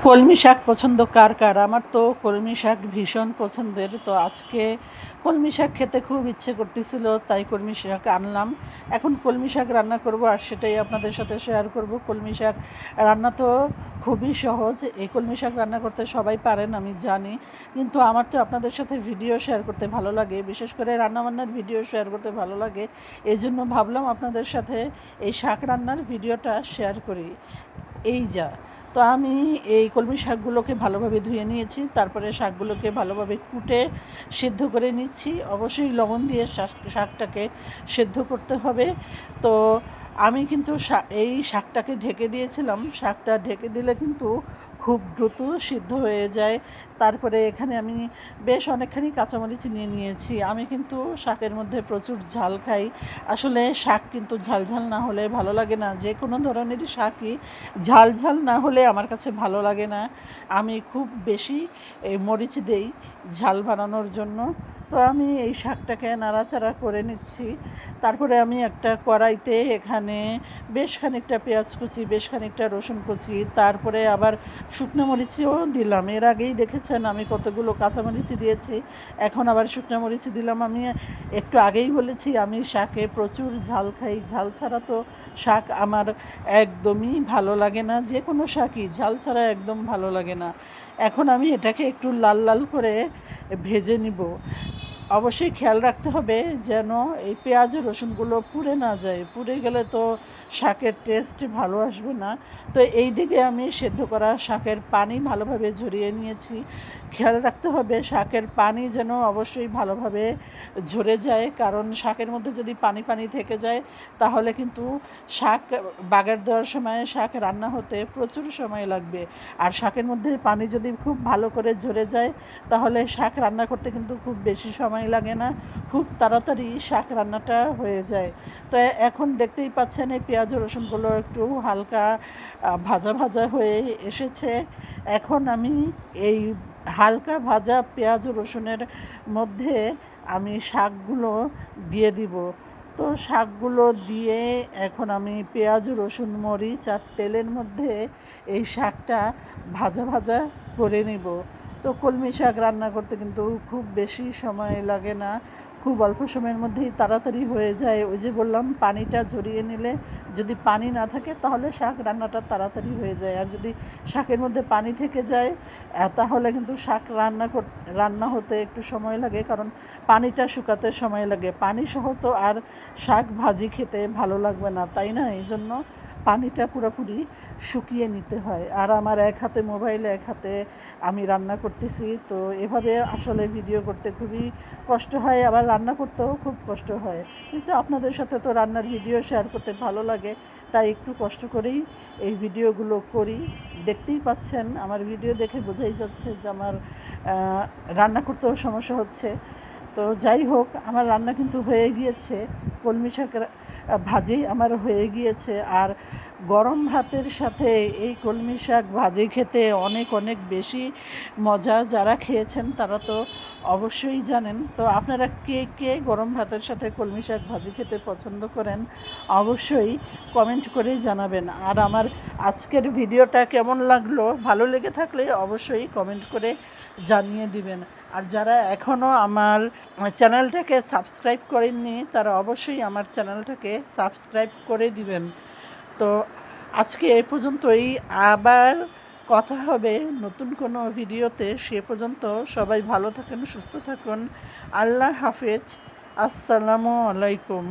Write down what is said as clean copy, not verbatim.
কলমি শাক পছন্দ কার কার? আমার তো কলমি শাক ভীষণ পছন্দের। তো আজকে কলমি শাক খেতে খুব ইচ্ছে করতেছিল, তাই কলমি শাক আনলাম। এখন কলমি শাক রান্না করব আর সেটাই আপনাদের সাথে শেয়ার করব। কলমি শাক রান্না তো খুবই সহজ। এই কলমি শাক রান্না করতে সবাই পারেন আমি জানি, কিন্তু আমার তো আপনাদের সাথে ভিডিও শেয়ার করতে ভালো লাগে, বিশেষ করে রান্নাবান্নার ভিডিও শেয়ার করতে ভালো লাগে। এই জন্য ভাবলাম আপনাদের সাথে এই শাক রান্নার ভিডিওটা শেয়ার করি। এই যা, তো আমি এই কলমি শাকগুলোকে ভালোভাবে ধুয়ে নিয়েছি, তারপরে শাকগুলোকে ভালোভাবে কুটে সেদ্ধ করে নিচ্ছি। অবশ্যই লবণ দিয়ে শাকটাকে সেদ্ধ করতে হবে। তো আমি কিন্তু এই শাকটাকে ঢেকে দিয়েছিলাম। শাকটা ঢেকে দিলে কিন্তু খুব দ্রুত সিদ্ধ হয়ে যায়। তারপরে এখানে আমি বেশ অনেকখানি কাঁচামরিচ নিয়ে নিয়েছি। আমি কিন্তু শাকের মধ্যে প্রচুর ঝাল খাই। আসলে শাক কিন্তু ঝাল ঝাল না হলে ভালো লাগে না। যে কোনো ধরনেরই শাকই ঝাল ঝাল না হলে আমার কাছে ভালো লাগে না। আমি খুব বেশি মরিচ দেই ঝাল বানানোর জন্য। তো আমি এই শাকটাকে নাড়াচাড়া করে নিচ্ছি। তারপরে আমি একটা কড়াইতে এখানে বেশ খানিকটা পেঁয়াজ কুচি, বেশ খানিকটা রসুন কুচি, তারপরে আবার শুকনো মরিচও দিলাম। এর আগেই দেখেছেন আমি কতগুলো কাঁচামরিচ দিয়েছি, এখন আবার শুকনো মরিচ দিলাম। আমি একটু আগেই বলেছি আমি শাকে প্রচুর ঝাল খাই। ঝাল ছাড়া তো শাক আমার একদমই ভালো লাগে না। যে কোনো শাকই ঝাল ছাড়া একদম ভালো লাগে না। এখন আমি এটাকে একটু লাল লাল করে ভেজে নিব। অবশ্যই খেয়াল রাখতে হবে যেন এই পেঁয়াজ রসুনগুলো পুড়ে না যায়। পুড়ে গেলে তো শাকের টেস্ট ভালো আসবে না। তো এই দিকে আমি সেদ্ধ করা শাকের পানি ভালোভাবে ঝরিয়ে নিয়েছি। খেয়াল রাখতে হবে শাকের পানি যেন অবশ্যই ভালোভাবে ঝরে যায়, কারণ শাকের মধ্যে যদি পানি পানি থেকে যায় তাহলে কিন্তু শাক বাগার দেওয়ার সময় শাক রান্না হতে প্রচুর সময় লাগবে। আর শাকের মধ্যে পানি যদি খুব ভালো করে ঝরে যায় তাহলে শাক রান্না করতে কিন্তু খুব বেশি সময় লাগে না, খুব তাড়াতাড়ি শাক রান্নাটা হয়ে যায়। তো এখন দেখতেই পাচ্ছেন এই পেঁয়াজ রসুনগুলো একটু হালকা ভাজা ভাজা হয়ে এসেছে। এখন আমি এই হালকা ভাজা পেঁয়াজ রসুনের মধ্যে আমি শাকগুলো দিয়ে দিব। তো শাকগুলো দিয়ে এখন আমি পেঁয়াজ রসুন মরিচ আর তেলের মধ্যে এই শাকটা ভাজা ভাজা করে নিব। তো কলমি শাক রান্না করতে কিন্তু খুব বেশি সময় লাগে না, খুব অল্প সময়ের মধ্যেই তাড়াতাড়ি হয়ে যায়। ওই যে বললাম পানিটা ঝরিয়ে নিলে, যদি পানি না থাকে তাহলে শাক রান্নাটা তাড়াতাড়ি হয়ে যায়। আর যদি শাকের মধ্যে পানি থেকে যায় তাহলে কিন্তু শাক রান্না হতে একটু সময় লাগে, কারণ পানিটা শুকাতে সময় লাগে। পানি সহ তো আর শাক ভাজি খেতে ভালো লাগবে না, তাই না? এই জন্য পানিটা পুরোপুরি শুকিয়ে নিতে হয়। আর আমার এক হাতে মোবাইল, এক হাতে আমি রান্না করতেছি, তো এভাবে আসলে ভিডিও করতে খুবই কষ্ট হয়, আবার রান্না করতেও খুব কষ্ট হয়। কিন্তু আপনাদের সাথে তো রান্নার ভিডিও শেয়ার করতে ভালো লাগে, তাই একটু কষ্ট করেই এই ভিডিওগুলো করি। দেখতেই পাচ্ছেন আমার ভিডিও দেখে বোঝাই যাচ্ছে যে আমার রান্না করতেও সমস্যা হচ্ছে। তো যাই হোক, আমার রান্না কিন্তু হয়ে গিয়েছে। কলমি শাক ভাজি আমার হয়ে গিয়েছে। আর গরম ভাতের সাথে এই কলমি শাক ভাজি খেতে অনেক অনেক বেশি মজা। যারা খেয়েছেন তারা তো অবশ্যই জানেন। তো আপনারা কে কে গরম ভাতের সাথে কলমি শাক ভাজি খেতে পছন্দ করেন অবশ্যই কমেন্ট করে জানাবেন। আর আমার আজকের ভিডিওটা কেমন লাগলো, ভালো লেগে থাকলে অবশ্যই কমেন্ট করে জানিয়ে দিবেন। আর যারা এখনও আমার চ্যানেলটাকে সাবস্ক্রাইব করেননি তারা অবশ্যই আমার চ্যানেলটাকে সাবস্ক্রাইব করে দিবেন। তো আজকে এই পর্যন্তই, আবার কথা হবে নতুন কোনো ভিডিওতে। সে পর্যন্ত সবাই ভালো থাকুন, সুস্থ থাকুন। আল্লাহ হাফেজ, আসসালামু আলাইকুম।